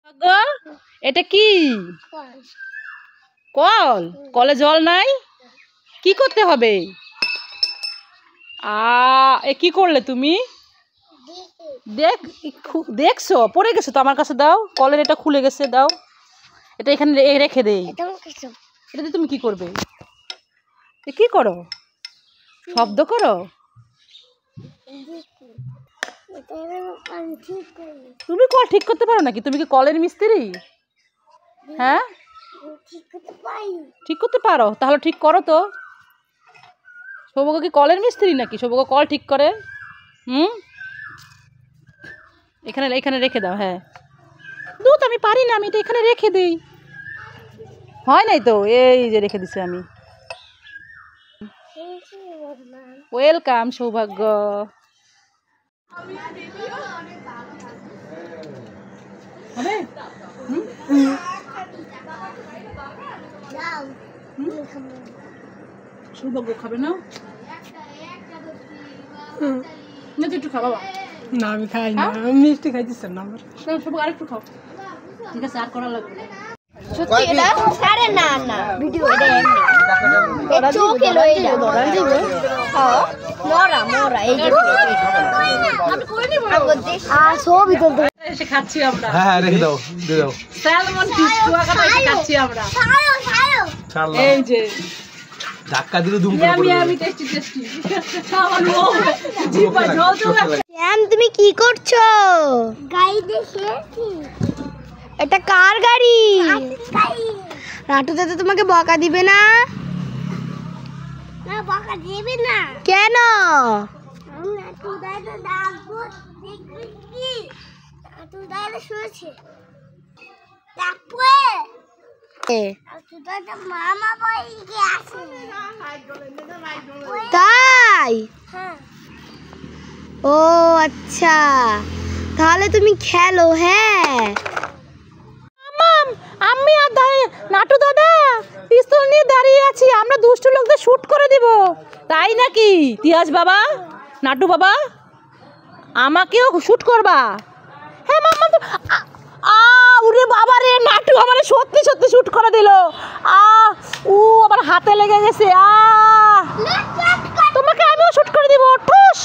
গো, এটা কি কল? কলে জল নাই, কি করতে হবে? এ কি করলে তুমি? দেখছো পড়ে গেছো তো, আমার কাছে দাও। কলের এটা খুলে গেছে, দাও এটা এখানে রেখে দেই। এটা দিয়ে তুমি কি করবে? কি করো? শব্দ করো? তুমি কল ঠিক করতে পারো নাকি? তুমি কি কলের মিস্ত্রি? হ্যাঁ, ঠিক করতে পারো, তাহলে ঠিক করো তো। সৌভাগ্য কি কলের মিস্ত্রি নাকি? সৌভাগ্য কল ঠিক করে। এখানে এখানে রেখে দাও। হ্যাঁ, দুধ আমি পারি না, আমি এটা এখানে রেখে দিই। হয় নাই তো, এই যে রেখে দিছি আমি। ওয়েলকাম সৌভাগ্য। সৌভাগ্য খাবে না? একটু খাও বাবা। না আমি খাই না, মিষ্টি খাইতেছেন না আমার। সৌভাগ্য আরেকটু খাও। ঠিক আছে, আর করা লাগবে না। সত্যি এটা আরে না না ভিডিও এটা এমনি এটা চোখে লই এটা ধরান দিব। হ্যাঁ মোরা মোরা এই যে আমি কই নিব ছবি তুলতে এসে খাচ্ছি আমরা। হ্যাঁ রেখে দাও, দিয়ে দাও। স্যালমন ফিশ কুয়াকাটা এসে খাচ্ছি আমরা। ছাড়ো এই যে ধাক্কা দিলে দুম করে পড়বে। আমি টেস্টি টেস্টি আমার লো জিভা জল চলে আসছে। শ্যাম তুমি কি করছো? গাড়ি দেখে এটা কার গাড়ি? রাটু দাদা তোমাকে বকা দিবে না? না বকা দিবে না। কেন? রাটু দাদা ডাকবো দেখবি কি? রাটু দাদা শুয়েছে তারপরে রাটু দাদা মামা বাড়িতে আসে। তাই? হ্যাঁ। ও আচ্ছা, তাহলে তুমি খেলো। হ্যাঁ আমি আর নাটু দাদা পিস্তল নিয়ে দাঁড়িয়ে আছি, আমরা দুষ্টু লোকদের শুট করে দিব, তাই নাকি? তিয়াজ বাবা, নাটু বাবা, আমাকেও শুট করবা? হ্যাঁ মাম্মা তো উরে বাবা রে, নাটু আমার সত্যি সত্যি শুট করে দিল। আমার হাতে লেগে গেছে। তোমাকে আমিও শুট করে দিব। ঠুস।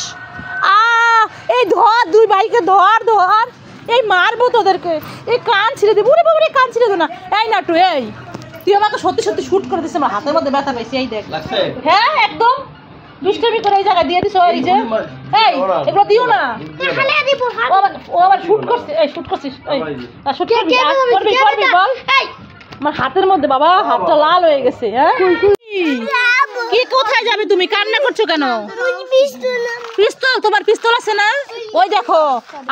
এই ধর, দুই ভাইকে ধর ধর, এই মারবো তোদেরকে। এই কান ছিঁড়ে দেবো। উরে বাবা রে, কান ছিঁড়ে দে না। এই নাটু, এই তুই আমাকে সত্যি সত্যি শুট করে দিস, আমার হাতের মধ্যে ব্যথা পাইছি। এই দেখ। হ্যাঁ একদম দুষ্টামি করে এই জায়গায় দিয়ে দিস। এই যে এই এগুলো দিও না। ও আবার শুট করছে। এই শুট করছিস, শুট করবি করবি বল। আমার হাতের মধ্যে বাবা, হাতটা লাল হয়ে গেছে। হ্যাঁ কি কোথায় যাবে তুমি? কান্না করছো কেন? পিস্তল? তোমার পিস্তল আছে না? ওই দেখো,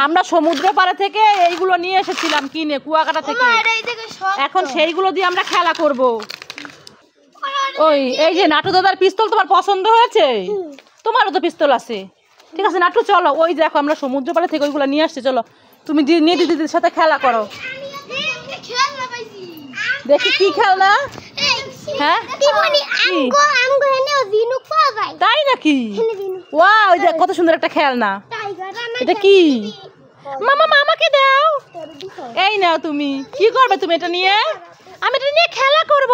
আমরা সমুদ্র পাড়ে থেকে এইগুলো নিয়ে এসেছিলাম কিনে কুয়াকাটা থেকে। এখন সেইগুলো দিয়ে আমরা খেলা করব। ওই এই যে নাটু দাদার পিস্তল তোমার পছন্দ হয়েছে? তোমারও তো পিস্তল আছে। ঠিক আছে নাটু, চলো ওই দেখো আমরা সমুদ্র পাড়ে থেকে ওইগুলো নিয়ে আসছি। চলো তুমি নিয়ে দিদির সাথে খেলা করো। দেখি কি খেলনা। হ্যাঁ তাই নাকি? ওয়াও, ওই দেখ কত সুন্দর একটা খেলনা। এটা কি? মামা আমাকে দাও। এই নাও, তুমি কি করবে? তুমি এটা নিয়ে? আমি এটা নিয়ে খেলা করব।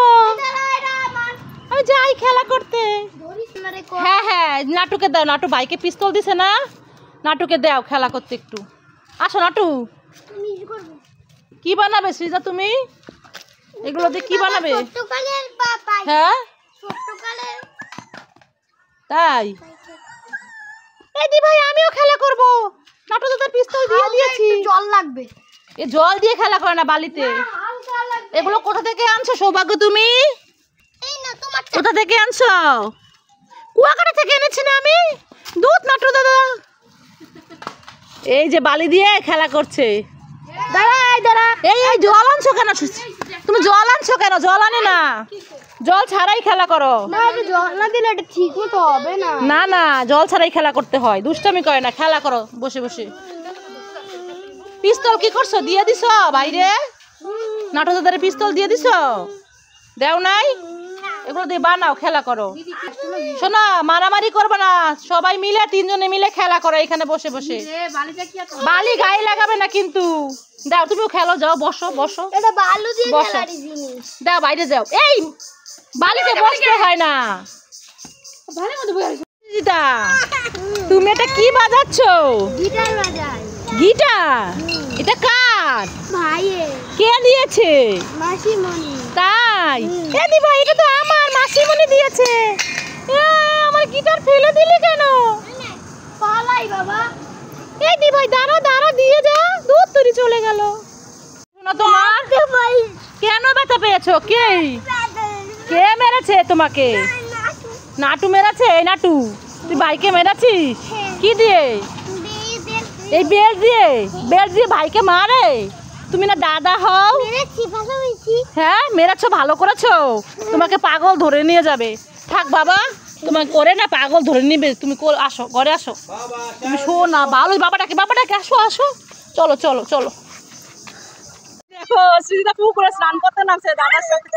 আমি যাই খেলা করতে। হ্যাঁ হ্যাঁ, নাটুকে দাও। নাটু ভাইকে পিস্তল দিছে না, নাটুকে দাও খেলা করতে একটু। আসো নাটু। কি বানাবে সৃজা তুমি? এগুলো দিয়ে কি বানাবে? হ্যাঁ তাই? এই দি ভাই, আমিও খেলা করব। নাটু দাদার পিস্তল দিয়ে দিয়েছি। জল লাগবে। এ জল দিয়ে খেলা করে না, বালিতে। এগুলো কোথা থেকে আনছো সৌভাগ্য তুমি? কোথা থেকে আনছো? কুয়াকাটা থেকে এনেছি না আমি। দুধ নাটু দাদা এই যে বালি দিয়ে খেলা করছে। এই এই জল আনছো কেন? তুমি জল আনছো কেন? জল আনে না, জল ছাড়াই খেলা করো। জল না দিলে এটা ঠিক মতো হবে না। না না, জল ছাড়াই খেলা করতে হয়, দুষ্টামি করে না, খেলা করো বসে বসে। পিস্তল কি করছো? দিয়ে দিছো বাইরে? নাটু দাদার পিস্তল দিয়ে দিছো? দেও নাই? এগুলো দিয়ে বানাও, খেলা করো। শোনো, মারামারি করবে না, সবাই মিলে তিনজনে মিলে খেলা করো এখানে বসে বসে। বালি গায়ে লাগাবে না কিন্তু। দাও তুমিও খেলো, যাও বসো বসো। এটা বালু দিয়ে বসো। খেলার জিনিস। দাও বাইরে যাও। এই বালিতে বসতে হয় না। দিদা তুমি এটা কি বাজাচ্ছ? গিটার বাজাই। গিটার? এটা কার? ভাইয়ের। কে দিয়েছে? মাসিমণি। তাই? এ দি ভাই, এটা তো আমার মাসিমণি দিয়েছে। এ, আমার গিটার ফেলে দিলি কেন? পালাই বাবা। এই দি ভাই, দাঁড়া দাঁড়া, দিয়ে যা। দূর তুরি চলে গেল। শোনো তোমার কেন ব্যথা পেয়েছো? কে কে মেরেছে তোমাকে? নাটু মেরেছে? এই নাটু তুই ভাইকে মেরেছিস? কি দিয়ে? এই বেল্ট দিয়ে? বেল্ট দিয়ে ভাইকে মারে? তুমি না দাদা হও? হ্যাঁ মেরেছো, ভালো করেছো। তোমাকে পাগল ধরে নিয়ে যাবে। থাক বাবা, তোমাকে করে না পাগল ধরে নিবে। তুমি আসো, ঘরে আসো। তুমি শো না, ভালো বাবাটাকে, বাবাটাকে আসো আসো। চলো চলো চলো। দেখো সৃজিতা পুকুরে স্নান করতে নামছে দাদার সাথে।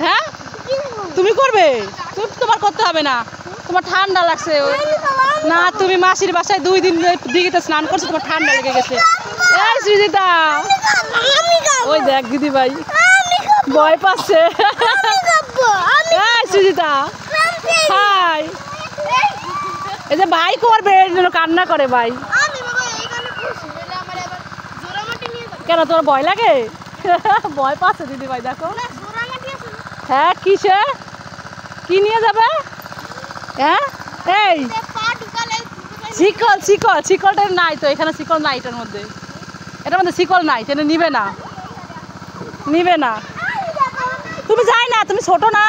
হ্যাঁ তুমি করবে? তোমার করতে হবে না, তোমার ঠান্ডা লাগছে। না তুমি মাসির বাসায় 2 দিন দিঘিতে স্নান করছো, তোমার ঠান্ডা লেগে গেছে। এই সৃজিতা, ওই দেখ দিদি ভাই ভয় পাচ্ছে। এই সৃজিতা হাই, এই যে ভাই করবে এর জন্য কান্না করে ভাই। কেন তোর ভয় লাগে? ভয় পাচ্ছে দিদি ভাই, দেখো। হ্যাঁ কিসে কি নিয়ে যাবে? হ্যাঁ এই শিকল, শিকল, শিকলটা নাই তো এখানে, শিকল নাই এটার মধ্যে, এটার মধ্যে শিকল নাই, এটা নিবে না, নিবে না। তুমি যাই না, তুমি ছোট না।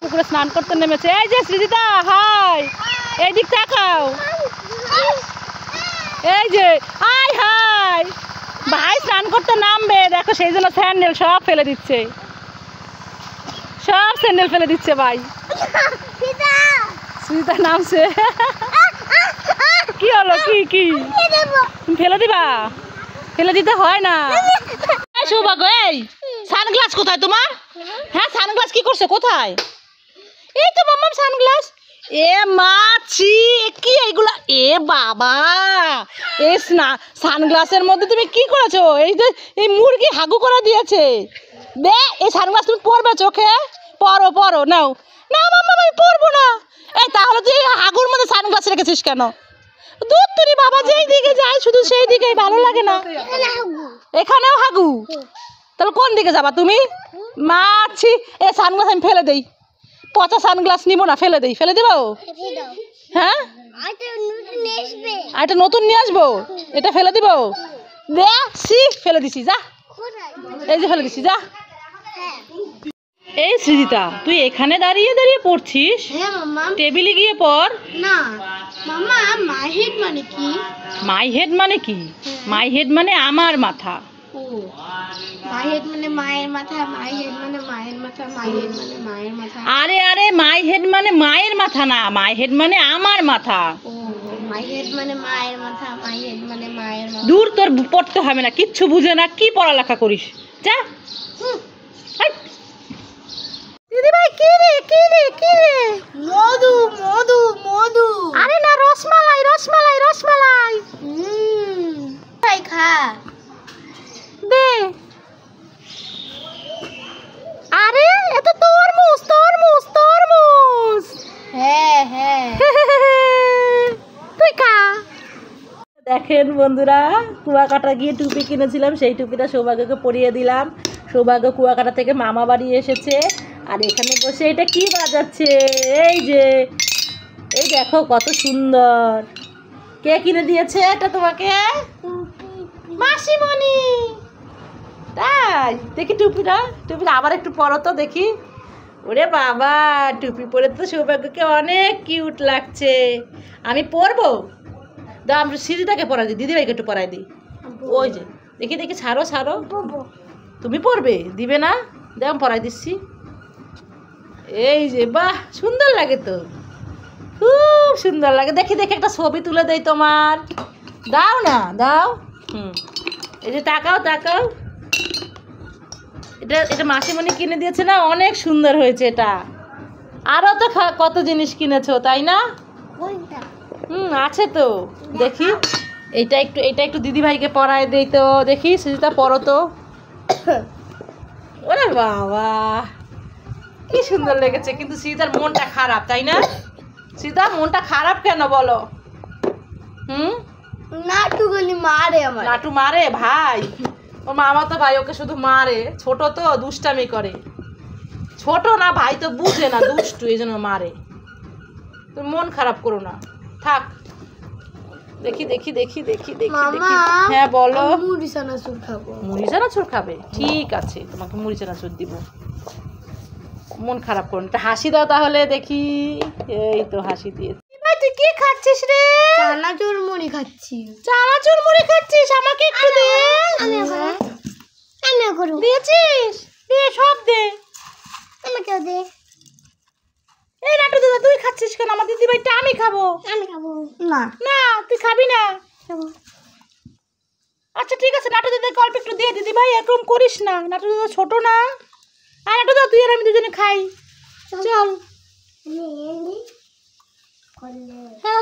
পুকুরে স্নান করতে নেমেছে। এই যে সৃজিতা হাই, এই দিক তাকাও। এই যে হাই হাই, ভাই স্নান করতে নামবে, দেখো সেই জন্য স্যান্ডেল সব ফেলে দিচ্ছে, সব স্যান্ডেল ফেলে দিচ্ছে ভাই। সৃজিতা নামছে। কি হলো? কি কি তুমি ফেলে দিবা? ফেলে দিতে হয় না। এই সৌভাগ্য, এই সানগ্লাস কোথায় তোমার? হ্যাঁ সানগ্লাস কি করছে? কোথায়? এই তো মাম্মাম সানগ্লাস। এ মাছি, কি এইগুলা? এ বাবা, এই সানগ্লাসের মধ্যে তুমি কি করেছো? এই যে এই মুরগি হাগু করে দিয়েছে। বে এই সানগ্লাস তুমি পরবে চোখে? পরো পরো, নাও না মাম্মা আমি পরবো না। এই তাহলে তুই হাগুর মধ্যে সানগ্লাস রেখেছিস কেন? দুধ তুরি বাবা, যেই দিকে যায় শুধু সেই দিকেই, ভালো লাগে না। এখানেও হাগু? তাহলে কোন দিকে যাবা তুমি? মাছি, এ সানগ্লাস আমি ফেলে দেই। পচা সানগ্লাস নিব না, ফেলে দেই। ফেলে দেবো? হ্যাঁ এটা নতুন নিয়ে আসবো, এটা ফেলে দিব? দেখছি ফেলে দিছি, যা। এই যে ফেলে দিছি, যা। এই সৃজিতা তুই এখানে দাঁড়িয়ে দাঁড়িয়ে পড়ছিস? টেবিলে গিয়ে পড় না মামা। মাই হেড মানে কি? মাই হেড মানে কি? মাই হেড মানে আমার মাথা। ও মাই হেড মানে মায়ের মাথা, মাই হেড মানে মায়ের মাথা, মাই হেড মানে মায়ের মাথা। আরে আরে, মাই হেড মানে মায়ের মাথা না, মাই হেড মানে আমার মাথা। ও মাই হেড মানে মায়ের মাথা, মাই হেড মানে মায়ের মাথা। দূর, তোর পড়তে হবে না, কিচ্ছু বুঝে না, কি পড়ালেখা করিস, যা। দিদি ভাই কি রে কি রে কি রে? মধু মধু মধু। আরে না, রসমালাই রসমালাই রসমালাই। ভাই খা দে। আরে এত তরমুজ তরমুজ তরমুজ। হ্যাঁ হ্যাঁ তুই খা। দেখেন বন্ধুরা, কুয়াকাটা গিয়ে টুপি কিনেছিলাম, সেই টুপিটা সৌভাগ্যকে পরিয়ে দিলাম। সৌভাগ্য কুয়াকাটা থেকে মামা বাড়ি এসেছে, আর এখানে বসে এটা কি বাজাচ্ছে? এই যে এই দেখো কত সুন্দর। কে কিনে দিয়েছে এটা তোমাকে? মাসিমণি। তাই? দেখি টুপিটা, টুপিটা আবার একটু পরো তো দেখি। ওরে বাবা, টুপি পরে তো সৌভাগ্যকে অনেক কিউট লাগছে। আমি পরবো? দাও আমি সৃজিতাকে পরাই দিই, দিদিভাইকে একটু পরাই দিই। ওই যে দেখি দেখি, ছাড়ো ছাড়ো। তুমি পরবে? দিবে না? দাও আমি পরাই দিচ্ছি। এই যে বাহ, সুন্দর লাগে তো, খুব সুন্দর লাগে। দেখি দেখি একটা ছবি তুলে দেই তোমার। দাও না, দাও। এই যে তাকাও তাকাও, এটা এটা মাসিমণি কিনে দিয়েছে না, অনেক সুন্দর হয়েছে এটা। আরও তো কত জিনিস কিনেছো তাই না? আছে তো, দেখি এটা একটু দিদি ভাইকে পড়ায় দেই তো, দেখি সুজিতা পড়ো তো। ওরে বাবা কি সুন্দর লেগেছে, কিন্তু সুজিতার মনটা খারাপ, তাই না? সুজিতা মনটা খারাপ কেন বলো? নাটু গলি মারে আমার। নাটু মারে ভাই? ওর মামা তো ভাই ওকে শুধু মারে, ছোট তো দুষ্টামি করে। ছোট না ভাই তো বুঝে না, দুষ্টু, এই জন্য মারে। তুমি মন খারাপ করো না, থাক। দেখি দেখি দেখি দেখি দেখি মামা, দেখি। হ্যাঁ বলো। মুড়ি চানাচুর খাবো। মুড়ি চানাচুর খাবে? ঠিক আছে, তোমাকে মুড়ি চানাচুর দিব। মন খারাপ করো না, একটা হাসি দাও তাহলে দেখি। এই তো হাসি দিয়েছি। ভাই তুই কি খাচ্ছিস রে? চানাচুর মুড়ি খাচ্ছি। চানাচুর মুড়ি খাচ্ছিস? আমাকে একটু দে। আমি করব। দিয়েছিস? দে, সব দে। আমাকেও দে। এই নাটু দাদা তুই খাচ্ছিস কেন? আমার দিদি ভাইটা আমি খাবো। আমি খাবো না। না তুই খাবি না? খাবো। আচ্ছা ঠিক আছে, নাটু দাদাকে অল্প একটু দিয়ে, দিদি ভাই এরকম করিস না, নাটু দাদা ছোট না। আর নাটু দাদা তুই আর আমি দুজনে খাই, চল। হ্যাঁ